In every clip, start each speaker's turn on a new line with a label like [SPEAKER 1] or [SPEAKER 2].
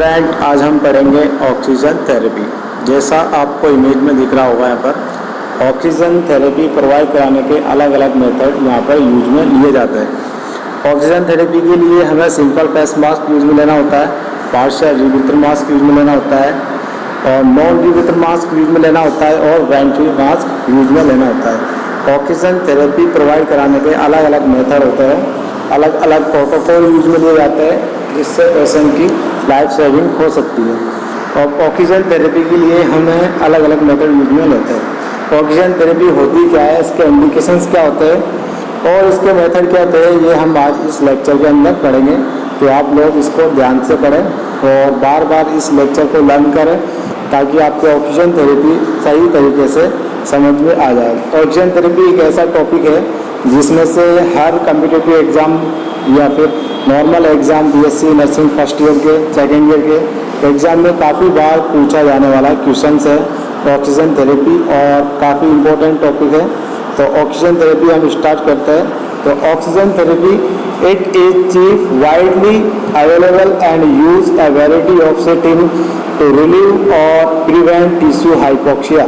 [SPEAKER 1] Student, आज हम पढ़ेंगे ऑक्सीजन थेरेपी। जैसा आपको इमेज में दिख रहा होगा, यहाँ पर ऑक्सीजन थेरेपी प्रोवाइड कराने के अलग अलग मेथड यहाँ पर यूज में लिए जाते हैं। ऑक्सीजन थेरेपी के लिए हमें सिंपल फेस मास्क यूज में लेना होता है, पार्शियल रिब्रीथिंग मास्क यूज में लेना होता है, और नॉन रिब्रीथिंग मास्क यूज में लेना होता है, और वेंटिलेटर मास्क यूज में लेना होता है। ऑक्सीजन थेरेपी प्रोवाइड कराने के अलग अलग मेथड होते हैं, अलग अलग प्रोटोकॉल यूज में लिए जाते हैं, जिससे पेशेंट की लाइफ सेविंग हो सकती है। और ऑक्सीजन थेरेपी के लिए हमें अलग अलग मेथड यूज में लेते हैं। ऑक्सीजन थेरेपी होती क्या है, इसके इंडिकेशंस क्या होते हैं और इसके मेथड क्या होते हैं, ये हम आज इस लेक्चर के अंदर पढ़ेंगे। तो आप लोग इसको ध्यान से पढ़ें और बार बार इस लेक्चर को लर्न करें, ताकि आपको ऑक्सीजन थेरेपी सही तरीके से समझ में आ जाए। ऑक्सीजन थेरेपी एक ऐसा टॉपिक है जिसमें से हर कॉम्पिटिटिव एग्ज़ाम या फिर normal exam B.Sc nursing first year के, सेकेंड ईयर के एग्ज़ाम में काफ़ी बार पूछा जाने वाला क्वेश्चंस है ऑक्सीजन थेरेपी, और काफ़ी इम्पोर्टेंट टॉपिक है। तो ऑक्सीजन थेरेपी हम स्टार्ट करते हैं। तो oxygen therapy it is chief widely available and use a variety of setting to relieve or prevent tissue hypoxia.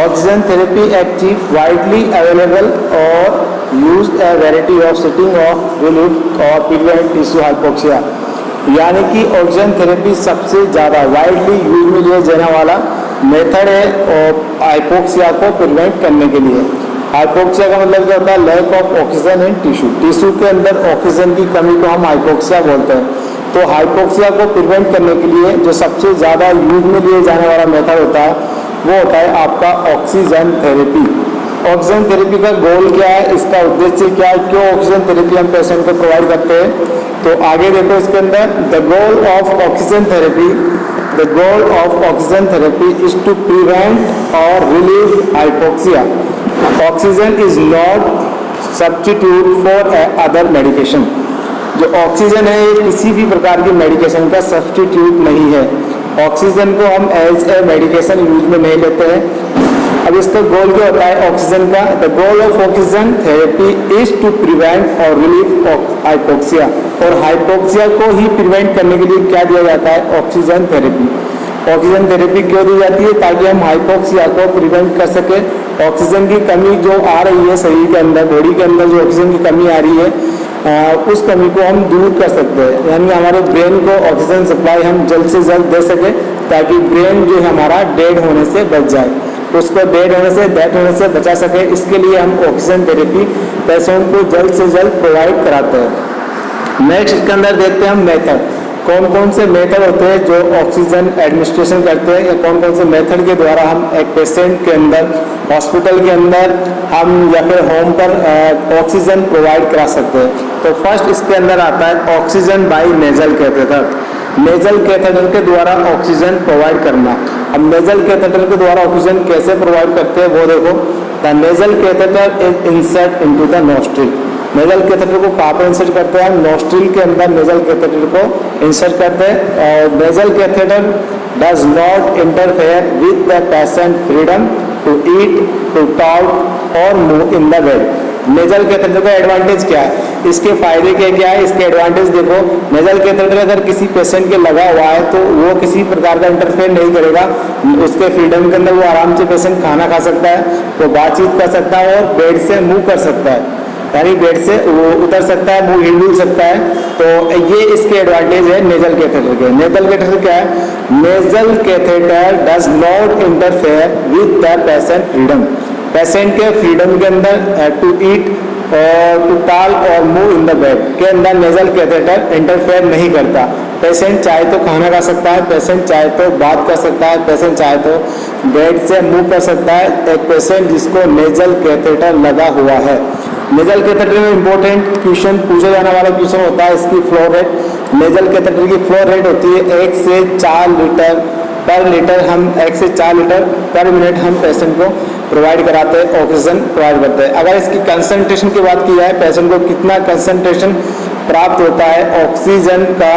[SPEAKER 1] Oxygen therapy active widely available और use a variety of setting of relief or prevent tissue hypoxia, यानी कि oxygen therapy सबसे ज़्यादा widely use में लिया जाने वाला method है और हाइपोक्सिया को प्रिवेंट करने के लिए। हाइपोक्सिया का मतलब क्या होता है, lack of oxygen in tissue. Tissue के अंदर ऑक्सीजन की कमी को हम हाइपोक्सिया बोलते हैं। तो हाइपोक्सिया को प्रिवेंट करने के लिए जो सबसे ज़्यादा यूज में लिए जाने वाला मेथड होता है, वो होता है आपका ऑक्सीजन थेरेपी। ऑक्सीजन थेरेपी का गोल क्या है, इसका उद्देश्य क्या है, क्यों ऑक्सीजन थेरेपी हम पेशेंट को प्रोवाइड करते हैं। तो आगे देखो इसके अंदर, the goal of oxygen therapy, the goal of oxygen therapy is to prevent और relieve hypoxia. Oxygen is not substitute for other medication. जो ऑक्सीजन है, ये किसी भी प्रकार की मेडिकेशन का सब्स्टिट्यूट नहीं है। ऑक्सीजन को हम एज ए मेडिकेशन यूज में नहीं लेते हैं। अब इसका गोल क्या होता है ऑक्सीजन का, the goal of oxygen therapy is to prevent और रिलीव हाइपोक्सिया। और हाइपोक्सिया को ही प्रिवेंट करने के लिए क्या दिया जाता है, ऑक्सीजन थेरेपी। ऑक्सीजन थेरेपी क्यों दी जाती है, ताकि हम हाइपोक्सिया को प्रिवेंट कर सके। ऑक्सीजन की कमी जो आ रही है शरीर के अंदर, बॉडी के अंदर जो ऑक्सीजन की कमी आ रही है, उस कमी को हम दूर कर सकते हैं, यानी हमारे ब्रेन को ऑक्सीजन सप्लाई हम जल्द से जल्द दे सके, ताकि ब्रेन जो है हमारा डेड होने से बच जाए, उसको डेड होने से, डेथ होने से बचा सके। इसके लिए हम ऑक्सीजन थेरेपी पेशेंट को जल्द से जल्द प्रोवाइड कराते हैं। नेक्स्ट इसके अंदर देखते हैं हम मेथड, कौन कौन से मेथड होते हैं जो ऑक्सीजन एडमिनिस्ट्रेशन करते हैं, या कौन कौन से मेथड के द्वारा हम एक पेशेंट के अंदर, हॉस्पिटल के अंदर हम या फिर होम पर ऑक्सीजन प्रोवाइड करा सकते हैं। तो फर्स्ट इसके अंदर आता है oxygen by nasal catheter. Nasal catheter के द्वारा ऑक्सीजन प्रोवाइड करना। अब नेजल कैथेटर के द्वारा ऑक्सीजन कैसे प्रोवाइड करते हैं वो देखो, the nasal catheter is insert into the nostril. Nasal catheter को कहाँ पर इंसर्ट करते हैं, नोस्ट्रिल के अंदर नेजल कैथेटर को इंसर्ट करते हैं। और nasal catheter does not interfere with the patient freedom to eat, to talk और move in the bed. Nasal catheter का एडवांटेज क्या है, इसके फायदे क्या है, इसके एडवांटेज देखो। नेजल कैथेटर अगर किसी पेशेंट के लगा हुआ है तो वो किसी प्रकार का इंटरफेयर नहीं करेगा, उसके फ्रीडम के अंदर वो आराम से पेशेंट खाना खा सकता है, वो बातचीत कर सकता है और बेड से मूव कर सकता है, यानी बेड से वो उतर सकता है, मुंह हिल सकता है। तो ये इसके एडवांटेज है नेजल कैथेटर के। नेजल कैथेटर क्या है, nasal catheter does not interfere with the patient freedom. Patient के फ्रीडम के अंदर टू ईट और टू टॉक और मूव इन द बेड के अंदर नेजल कैथेटर इंटरफेयर नहीं करता। पेशेंट चाहे तो खाना खा सकता है, पेशेंट चाहे तो बात कर सकता है, पेशेंट चाहे तो बेड से मूव कर सकता है। एक पेशेंट जिसको नेजल कैथेटर लगा हुआ है। नेजल कैथेटर में इंपॉर्टेंट क्वेश्चन पूछा जाने वाला क्वेश्चन होता है इसकी फ्लो रेट। नेजल कैथेटर की फ्लो रेट होती है 1 से 4 लीटर पर लीटर। हम 1 से 4 लीटर पर मिनट हम पेशेंट को प्रोवाइड कराते हैं, ऑक्सीजन प्रोवाइड करते हैं। अगर इसकी कंसंट्रेशन की बात की जाए, पेशेंट को कितना कंसंट्रेशन प्राप्त होता है ऑक्सीजन का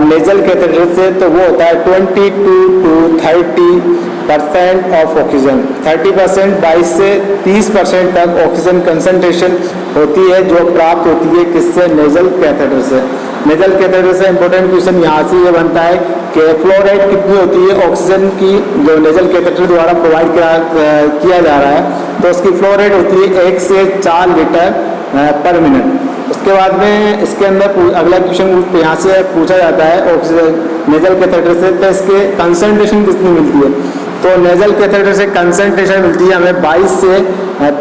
[SPEAKER 1] नेजल कैथेटर से, तो वो होता है 22 to 30% ऑफ ऑक्सीजन। 30% 22 से 30% तक ऑक्सीजन कंसंट्रेशन होती है जो प्राप्त होती है किससे, नेजल कैथेटर से। नेजल कैथेटर से इंपॉर्टेंट क्वेश्चन यहाँ से ये बनता है कि फ्लो रेट कितनी होती है ऑक्सीजन की जो नेजल कैथेटर द्वारा प्रोवाइड किया जा रहा है, तो उसकी फ्लो रेट होती है 1 से 4 लीटर पर मिनट। उसके बाद में इसके अंदर अगला क्वेश्चन यहाँ से पूछा जाता है ऑक्सीजन नेजल कैथेटर से, तो इसके कंसंट्रेशन कितनी मिलती है। तो नेजल कैथेटर से कंसंट्रेशन मिलती है हमें 22 से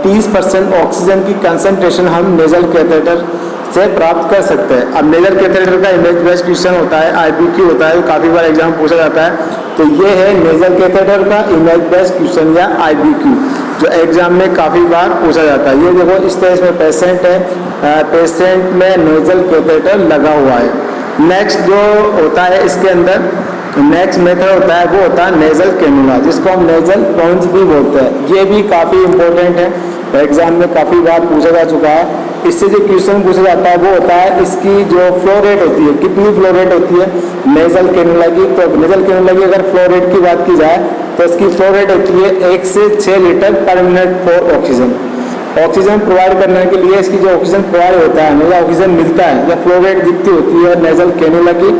[SPEAKER 1] 30% ऑक्सीजन की कंसंट्रेशन हम नेजल कैथेटर से प्राप्त कर सकते हैं। अब नेजल कैथेटर का इमेज बेस्ड क्वेश्चन होता है, आईबीक्यू होता है, काफ़ी बार एग्जाम पूछा जाता है। तो ये है नेजल कैथेटर का इमेज बेस्ड क्वेश्चन या आईबीक्यू, जो एग्जाम में काफ़ी बार पूछा जाता है। ये देखो इस तरह में पेशेंट है, पेशेंट में नेजल कैथेटर लगा हुआ है। नेक्स्ट जो होता है इसके अंदर नेक्स्ट मेथड होता है वो होता है नेजल कैनुला, जिसको हम नेजल पॉन्ज भी बोलते हैं। ये भी काफ़ी इंपॉर्टेंट है, एग्जाम में काफ़ी बार पूछा जा चुका है। इससे जो क्वेश्चन पूछा जाता है वो होता है इसकी जो फ्लो रेट होती है, कितनी फ्लो रेट होती है नेजल कैनुला की। तो नेजल कैनुला की अगर फ्लो रेट की बात की जाए तो इसकी फ्लो रेट होती है 1 से 6 लीटर पर minute for oxygen. Oxygen provide करने के लिए इसकी जो ऑक्सीजन प्रोवाइड होता है या ऑक्सीजन मिलता है या फ्लो रेट जितनी होती है नेजल कैनुला की,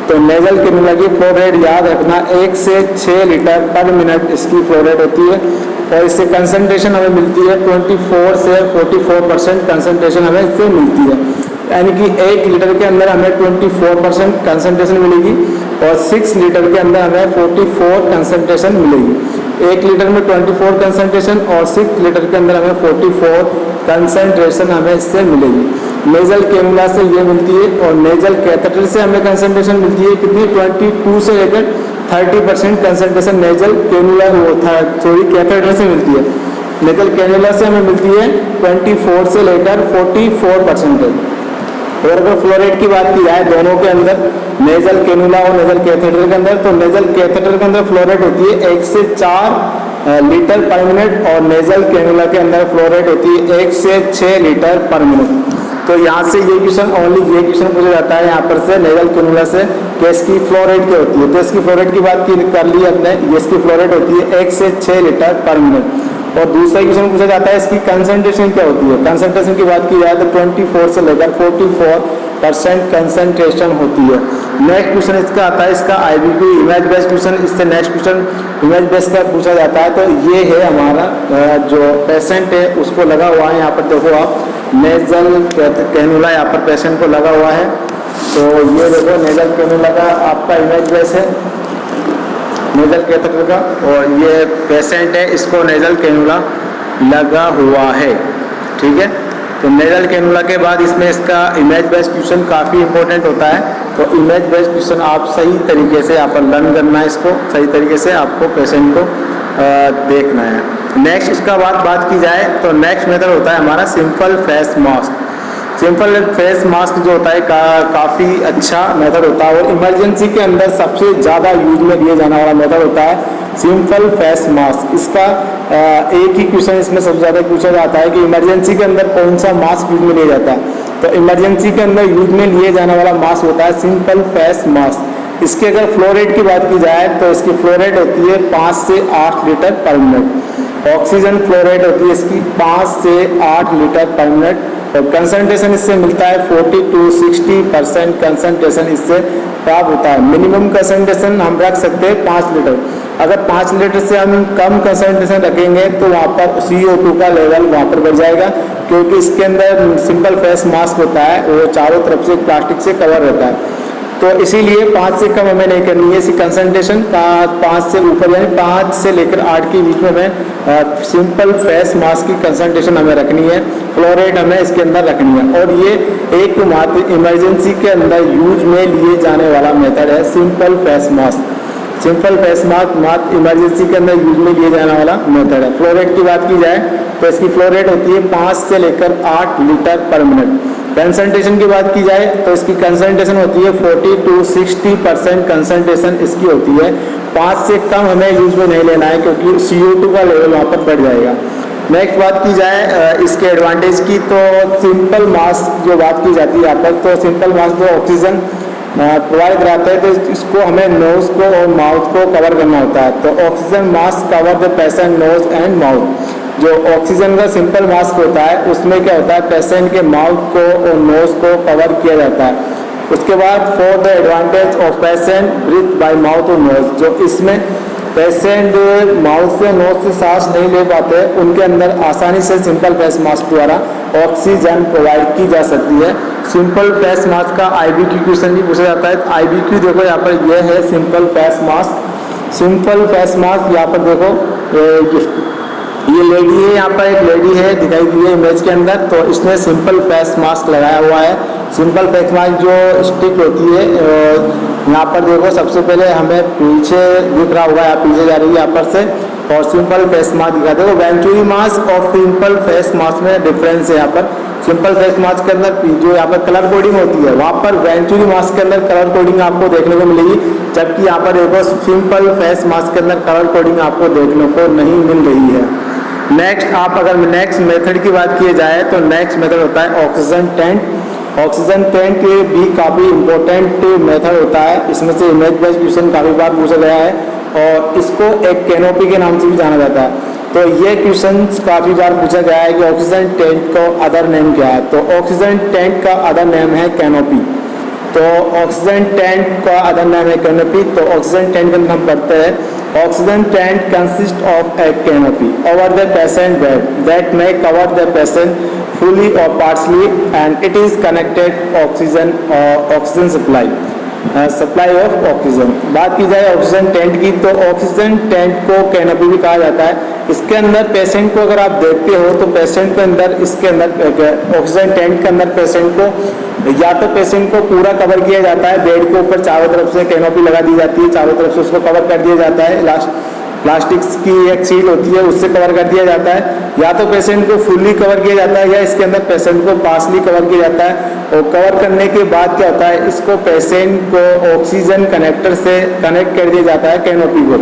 [SPEAKER 1] तो नेजल कैनुला की फ्लो रेट याद रखना 1 से 6 लीटर पर मिनट इसकी फ्लो रेट होती है। और इससे कंसंट्रेशन हमें मिलती है 24 से 44% कंसंट्रेशन हमें इससे मिलती है, यानी कि 1 लीटर के अंदर हमें 24% कंसंट्रेशन मिलेगी और 6 लीटर के अंदर हमें 44 कंसंट्रेशन मिलेगी। 1 लीटर में 24 कंसंट्रेशन और 6 लीटर के अंदर हमें 44 कंसंट्रेशन हमें इससे मिलेगी। नेजल कैनुला से ये मिलती है और नेजल कैथेटर से हमें कंसंट्रेशन मिलती है कितनी 22 से लेकर 30% कंसंट्रेशन नेजल कैनुला कैथेटर से मिलती है। नेजल कैनुला से हमें मिलती है 24 से लेकर 44%। और अगर फ्लो रेट की बात की जाए दोनों के अंदर, नेजल कैनुला और नेजल कैथेटर के अंदर, तो नेजल कैथेटर के अंदर फ्लो रेट होती है 1 से 4 लीटर पर मिनट और नेजल कैनुला के अंदर फ्लो रेट होती है 1 से 6 लीटर पर मिनट। तो यहाँ से ये क्वेश्चन ओनली ये क्वेश्चन पूछा जाता है यहाँ पर से नेजल कैनुला से कि इसकी फ्लो रेट क्या होती है। तो इसकी फ्लो रेट की बात कर ली हमने, इसकी फ्लो रेट होती है 1 से 6 लीटर पर मिनट। और दूसरा क्वेश्चन पूछा जाता है इसकी कंसंट्रेशन क्या होती है। कंसंट्रेशन की बात की जाए तो 24 से लेकर 44% कंसंट्रेशन होती है। नेक्स्ट क्वेश्चन इसका आता है इसका आईबीक्यू इमेज बेस्ड क्वेश्चन। इससे नेक्स्ट क्वेश्चन इमेज बेस्ड का पूछा जाता है। तो ये है हमारा जो पेशेंट है उसको लगा हुआ है, यहाँ पर देखो आप नेजल कैनुला यहाँ पर पेशेंट को लगा हुआ है। तो ये देखो नेजल कैनुला का आपका इमेज बेस है नेजल कैथेटर का, और ये पेशेंट है इसको नेजल कैनुला लगा हुआ है। ठीक है, तो नेजल कैनुला के बाद इसमें इसका इमेज बेस्ड क्वेश्चन काफ़ी इंपॉर्टेंट होता है। तो इमेज बेस्ड क्वेश्चन आप सही तरीके से यहाँ पर लर्न करना है, इसको सही तरीके से आपको पेशेंट को देखना है। नेक्स्ट इसका बात की जाए तो नेक्स्ट मेथड होता है हमारा simple face mask. Simple face mask जो होता है काफ़ी अच्छा मेथड होता है और इमरजेंसी के अंदर सबसे ज़्यादा यूज में लिए जाने वाला मेथड होता है सिंपल फेस मास्क। इसका एक ही क्वेश्चन इसमें सबसे ज़्यादा पूछा जाता है कि इमरजेंसी के अंदर कौन सा मास्क यूज में लिया जाता है। तो इमरजेंसी के अंदर यूज में लिए जाने वाला मास्क होता है सिंपल फेस मास्क। इसकी अगर फ्लो रेट की बात की जाए तो इसकी फ्लो रेट होती है 5 से 8 लीटर पर मिनट। ऑक्सीजन फ्लो रेट होती है इसकी 5 से 8 लीटर पर मिनट और कंसंट्रेशन इससे मिलता है 40 to 60% कंसंट्रेशन इससे प्राप्त होता है। मिनिमम कंसंट्रेशन हम रख सकते हैं 5 लीटर। अगर 5 लीटर से हम कम कंसंट्रेशन रखेंगे तो वहाँ पर CO2 का लेवल वहाँ पर बढ़ जाएगा, क्योंकि इसके अंदर सिंपल फेस मास्क होता है वो चारों तरफ से प्लास्टिक से कवर रहता है। तो इसीलिए 5 से कम हमें नहीं करनी है इसकी कंसंट्रेशन का, 5 से ऊपर यानी 5 से लेकर 8 के बीच में हमें सिंपल फेस मास्क की कंसंट्रेशन हमें रखनी है, फ्लो रेट हमें इसके अंदर रखनी है। और ये एक मात्र इमरजेंसी के अंदर यूज में लिए जाने वाला मेथड है simple face mask. Simple face mask emergency के अंदर यूज में लिए जाने वाला मेथड है। फ्लो रेट की बात की जाए तो इसकी फ्लो रेट होती है 5 से लेकर 8 लीटर पर मिनट। कंसंट्रेशन की बात की जाए तो इसकी कंसंट्रेशन होती है 40 to 60% कंसंट्रेशन इसकी होती है। 5 से कम हमें यूज में नहीं लेना है क्योंकि CO2 का लेवल वहाँ पर बढ़ जाएगा। नेक्स्ट बात की जाए इसके एडवांटेज की तो सिंपल मास्क जो बात की जाती है यहाँ पर, तो सिंपल मास्क जो ऑक्सीजन प्रोवाइड कराता है तो इसको हमें नोज को और माउथ को कवर करना होता है। तो oxygen mask cover the patient nose and mouth. जो ऑक्सीजन का सिंपल मास्क होता है उसमें क्या होता है पेशेंट के माउथ को और नोज को कवर किया जाता है। उसके बाद for the advantage of patient breathe by mouth और नोज, जो इसमें पेशेंट माउथ से नोज से सांस नहीं ले पाते उनके अंदर आसानी से सिंपल फेस मास्क द्वारा ऑक्सीजन प्रोवाइड की जा सकती है। सिंपल फेस मास्क का IBQ क्वेश्चन भी पूछा जाता है। IBQ देखो यहाँ पर यह है simple face mask. Simple face mask यहाँ पर देखो ये लेडी है, यहाँ पर एक लेडी है दिखाई दी है इमेज के अंदर, तो इसने सिंपल फेस मास्क लगाया हुआ है। सिंपल फेस मास्क जो स्टिक होती है यहाँ पर देखो सबसे पहले हमें पीछे दिख रहा होगा, यहाँ पीछे जा रही है यहाँ पर से, और सिंपल फेस मास्क दिखा देखो। वेंचुरी मास्क और सिंपल फेस मास्क में डिफरेंस है। यहाँ पर सिंपल फेस मास्क के अंदर जो यहाँ पर कलर कोडिंग होती है, वहाँ पर वेंचुरी मास्क के अंदर कलर कोडिंग आपको देखने को मिलेगी, जबकि यहाँ पर देखो सिंपल फेस मास्क के अंदर कलर कोडिंग आपको देखने को नहीं मिल रही है। नेक्स्ट आप अगर नेक्स्ट मेथड की बात की जाए तो नेक्स्ट मेथड होता है ऑक्सीजन टेंट। ऑक्सीजन टेंट ये भी काफ़ी इंपॉर्टेंट मेथड होता है। इसमें से इमेज बेस्ड क्वेश्चन काफ़ी बार पूछा गया है और इसको एक कैनोपी के नाम से भी जाना जाता है। तो ये क्वेश्चन काफ़ी बार पूछा गया है कि ऑक्सीजन टेंट का अदर नेम क्या है, तो ऑक्सीजन टेंट का अदर नेम है कैनोपी। तो ऑक्सीजन टेंट का अदर नेम है कैनोपी। तो ऑक्सीजन टेंट के अंदर हम पढ़ते हैं oxygen tent consist of A canopy over the patient bed that may cover the patient fully or partially and it is connected oxygen supply of oxygen. बात की जाए ऑक्सीजन टेंट की तो ऑक्सीजन टेंट को कैनोपी भी कहा जाता है। इसके अंदर पेशेंट को अगर आप देखते हो तो पेशेंट के अंदर इसके अंदर ऑक्सीजन टेंट के अंदर पेशेंट को या तो पेशेंट को पूरा कवर किया जाता है, बेड के ऊपर चारों तरफ से कैनोपी लगा दी जाती है, चारों तरफ से उसको कवर कर दिया जाता है, लास्ट प्लास्टिक की एक शीट होती है उससे कवर कर दिया जाता है, या तो पेशेंट को फुल्ली कवर किया जाता है या इसके अंदर पेशेंट को पार्शली कवर किया जाता है। और कवर करने के बाद क्या होता है, इसको पेशेंट को ऑक्सीजन कनेक्टर से कनेक्ट कर दिया जाता है कैनोपी को।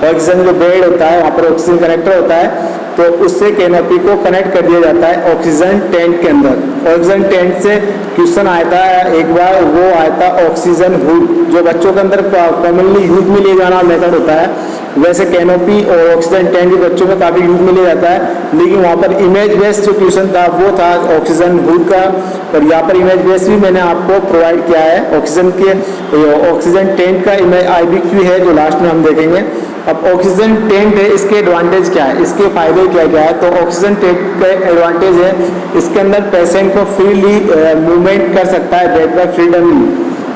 [SPEAKER 1] ऑक्सीजन जो बेड होता है वहाँ पर ऑक्सीजन कनेक्टर होता है, तो उससे कैनोपी को कनेक्ट कर दिया जाता है ऑक्सीजन टेंट के अंदर। ऑक्सीजन टेंट से क्वेश्चन आया था एक बार, वो आया था ऑक्सीजन हुड, जो बच्चों के अंदर कॉमनली यूज में ले जाना मेथड होता है। वैसे कैनोपी और ऑक्सीजन टेंट भी बच्चों में काफ़ी यूज में ले जाता है, लेकिन वहाँ पर इमेज बेस्ड जो क्वेश्चन था वो था ऑक्सीजन हुड का, और यहाँ पर इमेज बेस्ड भी मैंने आपको प्रोवाइड किया है। ऑक्सीजन टेंट का इमेज IBQ है जो लास्ट में हम देखेंगे। अब ऑक्सीजन टेंट है, इसके एडवांटेज क्या है, इसके फायदे क्या क्या है। तो ऑक्सीजन टेंट का एडवांटेज है इसके अंदर पेशेंट को फ्रीली मूवमेंट कर सकता है बेड पर फ्रीडमली।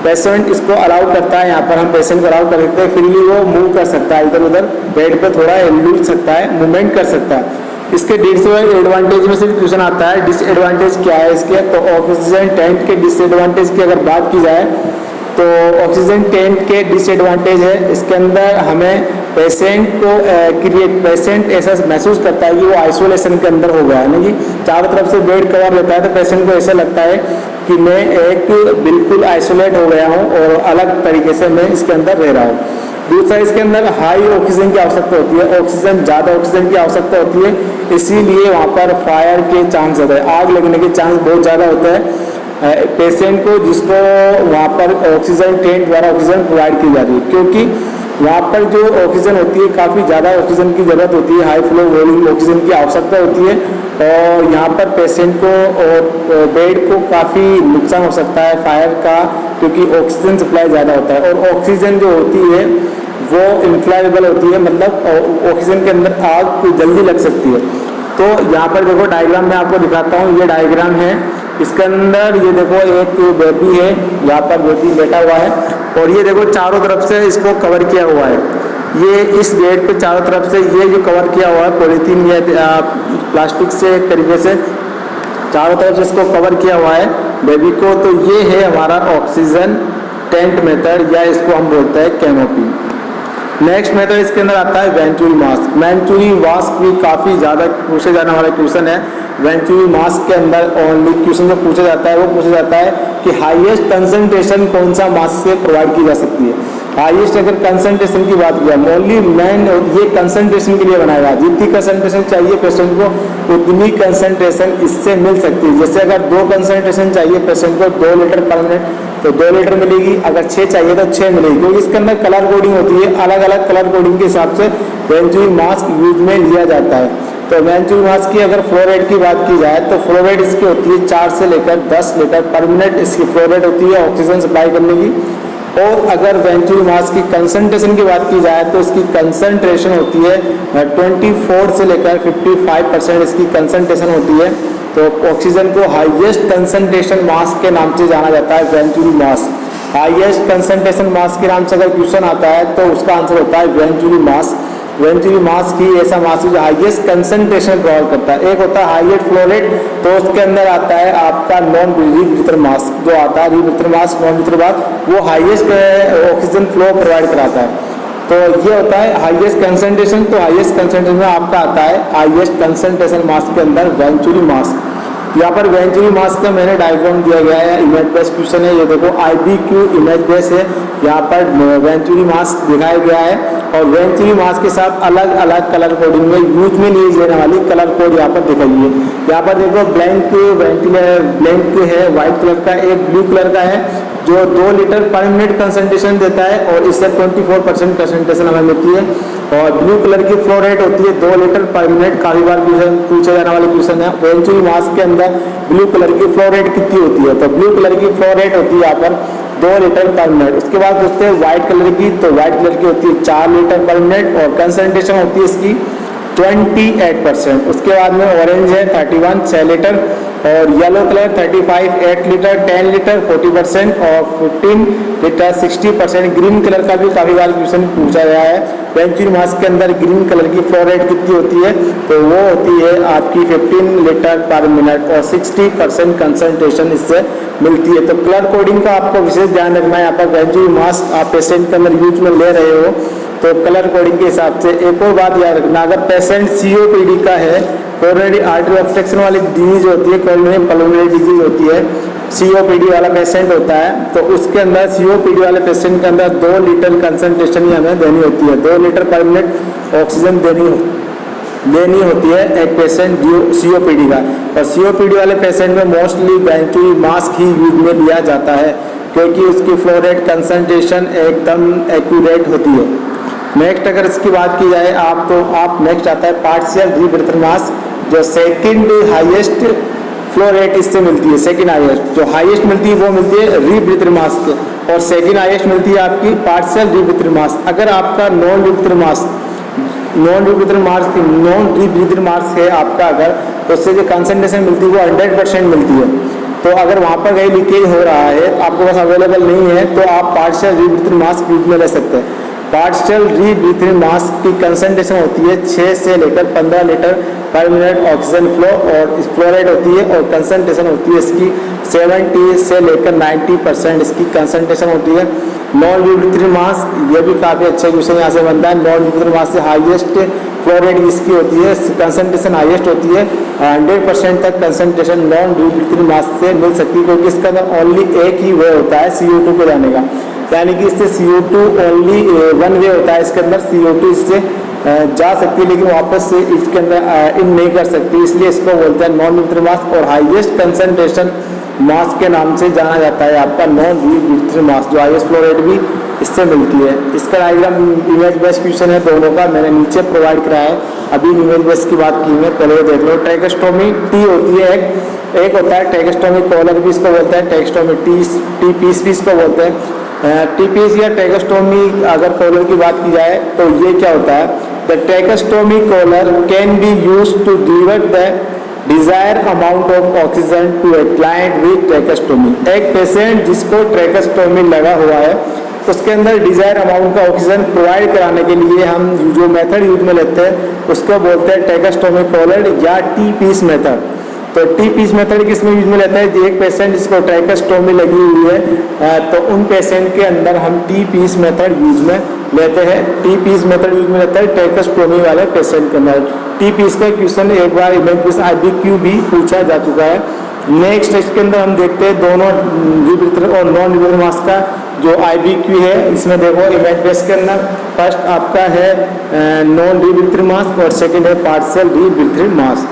[SPEAKER 1] पेशेंट इसको अलाउ करता है, यहाँ पर हम पेशेंट को अलाउ कर सकते हैं, फ्रीली वो मूव कर सकता है, इधर उधर बेड पर थोड़ा हिल सकता है, मूवमेंट कर सकता है। इसके डिसएडवांटेज में से भी क्वेश्चन आता है, डिसएडवांटेज क्या है इसके। तो ऑक्सीजन टेंट के डिसएडवांटेज की अगर बात की जाए तो ऑक्सीजन टेंट के डिसएडवांटेज है इसके अंदर हमें पेशेंट ऐसा महसूस करता है कि वो आइसोलेशन के अंदर हो गया है, नहीं चारों तरफ से बेड कवर रहता है तो पेशेंट को ऐसा लगता है कि मैं एक बिल्कुल आइसोलेट हो गया हूँ और अलग तरीके से मैं इसके अंदर रह रहा हूँ। दूसरा, इसके अंदर हाई ऑक्सीजन की आवश्यकता होती है, ऑक्सीजन ज़्यादा ऑक्सीजन की आवश्यकता होती है, इसीलिए वहाँ पर फायर के चांस होते हैं, आग लगने के चांस बहुत ज़्यादा होते हैं पेशेंट को, जिसको वहाँ पर ऑक्सीजन टेंट द्वारा ऑक्सीजन प्रोवाइड की जा रही है, क्योंकि वहाँ पर जो ऑक्सीजन होती है काफ़ी ज़्यादा ऑक्सीजन की ज़रूरत होती है, हाई फ्लो वॉल्यूम ऑक्सीजन की आवश्यकता होती है, और यहाँ पर पेशेंट को और बेड को काफ़ी नुकसान हो सकता है फायर का, क्योंकि ऑक्सीजन सप्लाई ज़्यादा होता है और ऑक्सीजन जो होती है वो इन्फ्लेमेबल होती है, मतलब ऑक्सीजन के अंदर आग जल्दी लग सकती है। तो यहाँ पर देखो डायग्राम में आपको दिखाता हूँ, ये डायग्राम है, इसके अंदर ये देखो एक बेबी है, यहाँ पर बेबी बैठा हुआ है और ये देखो चारों तरफ से इसको कवर किया हुआ है, ये इस बेड पे चारों तरफ से ये जो कवर किया हुआ है पॉलीथीन या प्लास्टिक से एक तरीके से चारों तरफ से इसको कवर किया हुआ है बेबी को। तो ये है हमारा ऑक्सीजन टेंट मेथड, या इसको हम बोलते हैं कैनोपी। नेक्स्ट मेथड इसके अंदर आता है वेंचुरी मास्क। वेंचुरी मास्क भी काफ़ी ज़्यादा पूछे जाने वाला क्वेश्चन है। वेंचुरी मास्क के अंदर ओनली क्वेश्चन जो पूछा जाता है वो पूछा जाता है कि हाईएस्ट कंसंट्रेशन कौन सा मास्क से प्रोवाइड की जा सकती है। हाईएस्ट अगर कंसंट्रेशन की बात किया, ओनली मैन ये कंसंट्रेशन के लिए बनाएगा, जितनी कंसंट्रेशन चाहिए पेशेंट को उतनी कंसंट्रेशन इससे मिल सकती है। जैसे अगर 2 कंसंट्रेशन चाहिए पेशेंट को 2 लीटर पर मिनट तो 2 लीटर मिलेगी, अगर 6 चाहिए तो 6 मिलेगी, क्योंकि इसके अंदर कलर कोडिंग होती है, अलग अलग कलर कोडिंग के हिसाब से वेंचुरी मास्क यूज में लिया जाता है। तो वेंचुरी मास की अगर फ्लो रेट की बात की जाए तो फ्लो रेट इसकी होती है 4 से लेकर 10 लीटर पर मिनट इसकी फ्लो रेट होती है ऑक्सीजन सप्लाई करने की। और अगर वेंचुरी मास की कंसंट्रेशन की बात की जाए तो इसकी कंसंट्रेशन होती है 24 से लेकर 55% इसकी कंसंट्रेशन होती है। तो ऑक्सीजन को हाईएस्ट कंसंट्रेशन मास के नाम से जाना जाता है वेंचुरी मास। हाईएस्ट कंसंट्रेशन मास के नाम से अगर क्वेश्चन आता है तो उसका आंसर होता है वेंचुरी मास। वेंचुरी मास ही ऐसा मास है जो हाईएस्ट कंसंट्रेशन प्रोवाइड करता है। एक होता है हाईएस्ट फ्लो रेट, तो उसके अंदर आता है आपका नॉन रिब्रीथर मास जो आता है, रिब्रीथर मास नॉन रिब्रीथर मास वो हाईएस्ट ऑक्सीजन फ्लो प्रोवाइड कराता है। तो ये होता है हाईएस्ट कंसंट्रेशन। तो हाईएस्ट कंसंट्रेशन में आपका आता है हाईएस्ट कंसंट्रेशन मास के अंदर वेंचुरी मास। यहाँ पर वेंचुरी मास का मैंने डायग्राम दिया गया है, इमेज बेस्ड क्वेश्चन है। ये देखो IBQ इमेज बेस्ड है, यहाँ पर वेंचुरी मास दिखाया गया है और वेंचुरी मास के साथ अलग अलग कलर कोडिंग में यूज में ली जाने वाली कलर कोड यहाँ पर दिखाई है। यहाँ पर देखो ब्लैंक ब्लैंक है व्हाइट कलर का, एक ब्लू कलर का है जो 2 लीटर पर मिनट कंसंट्रेशन देता है और इससे 24% कंसंट्रेशन हमें मिलती है। और ब्लू कलर की फ्लो रेट होती है 2 लीटर पर मिनट। काफी बार पूछा जाने वाला क्वेश्चन है वेंचुरी मास के अंदर ब्लू कलर की फ्लो रेट कितनी होती है। तो ब्लू कलर की फ्लो रेट होती है यहाँ पर 2 लीटर पर मिनट। उसके बाद पूछते हैं व्हाइट कलर की, तो व्हाइट कलर की होती है 4 लीटर पर मिनट और कंसंट्रेशन होती है इसकी 28%। उसके बाद में ऑरेंज है 31 6 लीटर और येलो कलर 35 8 लीटर 10 लीटर 40% और 15 लीटर 60%। ग्रीन कलर का भी काफ़ी बार क्वेश्चन पूछा गया है वेंचुरी मास के अंदर ग्रीन कलर की फ्लो रेट कितनी होती है, तो वो होती है आपकी 15 लीटर पर मिनट और 60% कंसंट्रेशन इससे मिलती है। तो कलर कोडिंग का आपको विशेष ध्यान रखना है। यहाँ पर वेंचुरी मास आप पेशेंट के अंदर यूज में ले रहे हो तो कलर कोडिंग के हिसाब से। एक और बात याद रखना, अगर पेशेंट COPD का है, कोरोनरी आर्टरी ऑब्स्ट्रक्शन वाली डिजीज होती है, कोरोनरी पल्मोनरी डिजीज होती है, COPD वाला पेशेंट होता है, तो उसके अंदर COPD वाले पेशेंट के अंदर 2 लीटर कंसंट्रेशन ही हमें देनी होती है। 2 लीटर पर मिनट ऑक्सीजन देनी होती है एक पेशेंट COPD का। और COPD वाले पेशेंट में मोस्टली वेंचुरी मास ही यूज में लिया जाता है क्योंकि उसकी फ्लो रेट कंसंट्रेशन एकदम एक्यूरेट होती है। नेक्स्ट अगर इसकी बात की जाए आप नेक्स्ट आता है पार्शियल रिब्रीथर मास, जो सेकंड हाईएस्ट फ्लो रेट इससे मिलती है। सेकंड हाईएस्ट जो हाईएस्ट मिलती है वो मिलती है रिब्रीथर मास और सेकंड हाईएस्ट मिलती है आपकी पार्शियल रिब्रीथर मास। अगर आपका नॉन रिब्रीथर मास है आपका, अगर तो उससे जो कंसंट्रेशन मिलती है वो 100% मिलती है। तो अगर वहाँ पर कहीं लीकेज हो रहा है आपके पास अवेलेबल नहीं है तो आप पार्शियल रिब्रीथर मास यूज में ले सकते हैं। पार्शियल रिब्रीथर मास की कंसंट्रेशन होती है 6 से लेकर 15 लीटर पर मिनट ऑक्सीजन फ्लो और फ्लो रेट होती है और कंसंट्रेशन होती है इसकी 70 से लेकर 90% इसकी कंसंट्रेशन होती है। नॉन रिब्रीथर मास, ये भी काफ़ी अच्छा क्वेश्चन यहाँ से बनता है। नॉन रिब्रीथर मास से हाईएस्ट फ्लो रेट इसकी होती है, कंसंट्रेशन हाईएस्ट होती है, 100% तक कंसंट्रेशन नॉन रिब्रीथर मास से मिल सकती है क्योंकि इसका अंदर ओनली एक ही वे होता है CO2 को जाने का, यानी कि इससे CO2 ओनली 1 वे होता है इसके अंदर। CO2 इससे जा सकती है लेकिन वापस से इसके अंदर इन नहीं कर सकती, इसलिए इसको बोलते हैं नॉन रिब्रीथर मास। और हाईएस्ट कंसंट्रेशन मास के नाम से जाना जाता है आपका नॉन रिब्रीथर मास, जो हाईएस्ट फ्लो रेट भी इससे मिलती है। इसका डायग्राम इमेज बेस्ड क्वेश्चन है दोनों का, मैंने नीचे प्रोवाइड कराया है। अभी इमेज बेस्ड की बात की है, पहले देख लो। ट्रैकेस्टोमी टी होती है, एक होता है ट्रैकेस्टोमी कॉलर भी इसको बोलते हैं, ट्रैकेस्टोमी टी पीस भी इसको बोलते हैं। टीपीएस या ट्रैकेस्टोमी अगर कॉलर की बात की जाए तो ये क्या होता है, the tracheostomy collar can be use to deliver the desire amount of oxygen to a client with tracheostomy. एक पेशेंट जिसको ट्रैकेस्टोमी लगा हुआ है उसके अंदर डिजायर अमाउंट का ऑक्सीजन प्रोवाइड कराने के लिए हम जो मेथड यूज में लेते हैं उसको बोलते हैं ट्रैकेस्टोमी कॉलर या टी पीस मेथड। तो टी पीस मेथड किस में यूज में लेता है, एक पेशेंट जिसको ट्रैकेस्टोमी लगी हुई है तो उन पेशेंट के अंदर हम टी पीस मेथड यूज में लेते हैं। टी पीस मेथड यूज में लेता है ट्रैकेस्टोमी वाले पेशेंट के अंदर। टी पीस का क्वेश्चन एक बार इमेज IBQ भी पूछा जा चुका है। नेक्स्ट इसके अंदर हम देखते हैं दोनों रिब्रीथर और नॉन रिब्रीथर मास का जो IBQ है। इसमें देखो इमेज बेस के अंदर फर्स्ट आपका है नॉन रिब्रीथर मास और सेकंड है पार्शियल रिब्रीथर मास।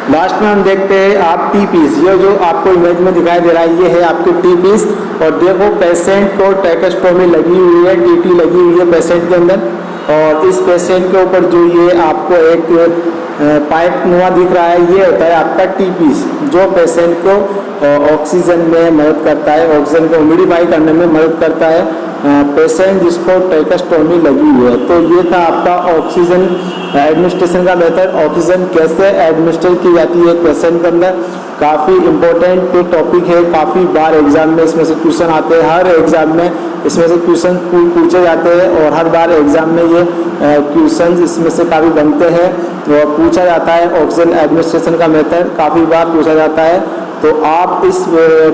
[SPEAKER 1] लास्ट में हम देखते हैं आप टी पीस, ये जो आपको इमेज में दिखाई दे रहा है ये है आपकी टी पीस। और देखो पेशेंट को ट्रैकेस्टोमी लगी हुई है, टीटी लगी हुई है पेशेंट के अंदर और इस पेशेंट के ऊपर जो ये आपको एक पाइप नुमा दिख रहा है, ये होता है आपका टीपीस, जो पेशेंट को ऑक्सीजन में मदद करता है, ऑक्सीजन को ह्यूमिडिफाई करने में मदद करता है पेशेंट जिसको ट्रैकेस्टोमी लगी हुई है। तो ये था आपका ऑक्सीजन एडमिनिस्ट्रेशन का मेथड। ऑक्सीजन कैसे एडमिनिस्ट्रेट की जाती है पेशेंट के अंदर, काफ़ी इम्पोर्टेंट टॉपिक है, काफ़ी बार एग्जाम में इसमें से क्वेश्चन आते हैं, हर एग्जाम में इसमें से क्वेश्चन पूछे जाते हैं और हर बार एग्जाम में ये क्वेश्चन इसमें से काफ़ी बनते हैं और पूछा जाता है। ऑक्सीजन एडमिनिस्ट्रेशन का मेथड काफ़ी बार पूछा जाता है, तो आप इस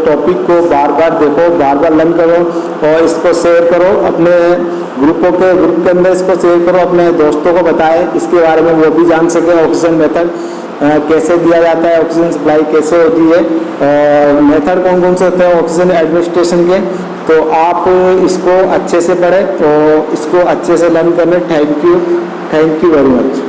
[SPEAKER 1] टॉपिक को बार बार देखो, बार बार लर्न करो और इसको शेयर करो अपने ग्रुप के अंदर, इसको शेयर करो, अपने दोस्तों को बताएं इसके बारे में, वो भी जान सके ऑक्सीजन मेथड कैसे दिया जाता है, ऑक्सीजन सप्लाई कैसे होती है और मेथड कौन कौन से होते हैं ऑक्सीजन एडमिनिस्ट्रेशन के। तो आप इसको अच्छे से पढ़ें और इसको अच्छे से लर्न करने। Thank you very much.